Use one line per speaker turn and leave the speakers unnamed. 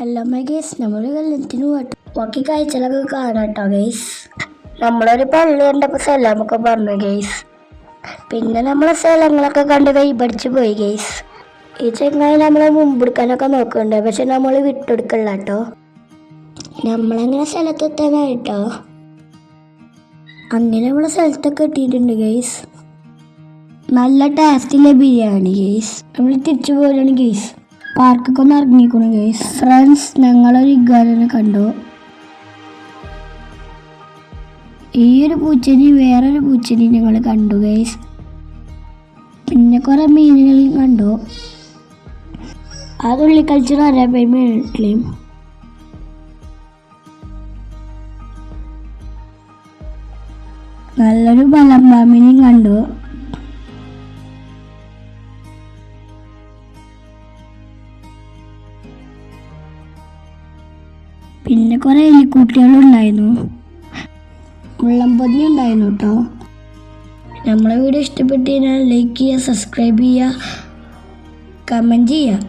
അല്ലമ്മ ഗേസ് നമ്മൾ കല്യാണത്തിന് പോയിട്ട് ബാക്കി കാഴ്ചകളൊക്കെ കാണാം കേട്ടോ ഗേസ്. നമ്മളൊരു പള്ളി കണ്ടപ്പോൾ സലാമൊക്കെ പറഞ്ഞു ഗേസ്. പിന്നെ നമ്മളെ സ്ഥലങ്ങളൊക്കെ കണ്ട് കൈപടിച്ച് പോയി ഗേസ്. ഈ ചെങ്ങായി നമ്മളെ മുമ്പെടുക്കാനൊക്കെ നോക്കുന്നുണ്ട്, പക്ഷെ നമ്മൾ വിട്ടെടുക്കല്ല കേട്ടോ. നമ്മളങ്ങനെ സ്ഥലത്തെത്താനായിട്ടോ. അങ്ങനെ നമ്മളെ സ്ഥലത്തൊക്കെ എത്തിയിട്ടുണ്ട് ഗേസ്. നല്ല ടേസ്റ്റിലെ ബിരിയാണി ഗേസ്. നമ്മൾ തിരിച്ചു പോരാണ് ഗേസ്. പാർക്കൊക്കെ ഒന്ന് ഇറങ്ങിക്കണം ഗേസ്. ഫ്രണ്ട്സ്, ഞങ്ങളൊരു ഇഗ്വാനനെ കണ്ടു. ഈ ഒരു പൂച്ചെടി വേറൊരു പൂച്ചെടി ഞങ്ങൾ കണ്ടു ഗേസ്. പിന്നെ കുറെ മീനുകളും കണ്ടു. ആ തുള്ളിക്കളിച്ച് അരപ്പൈ മീനിട്ടില്ലേ. നല്ലൊരു ബലമ്പാമ്പിനെയും കണ്ടു. പിന്നെ കുറെ എലിക്കുട്ടികളുണ്ടായിരുന്നു, മുള്ളംപന്നി ഉണ്ടായിരുന്നു കേട്ടോ. നമ്മളെ വീഡിയോ ഇഷ്ടപ്പെട്ട് കഴിഞ്ഞാൽ ലൈക്ക് ചെയ്യുക, സബ്സ്ക്രൈബ് ചെയ്യുക, കമൻറ്റ് ചെയ്യുക.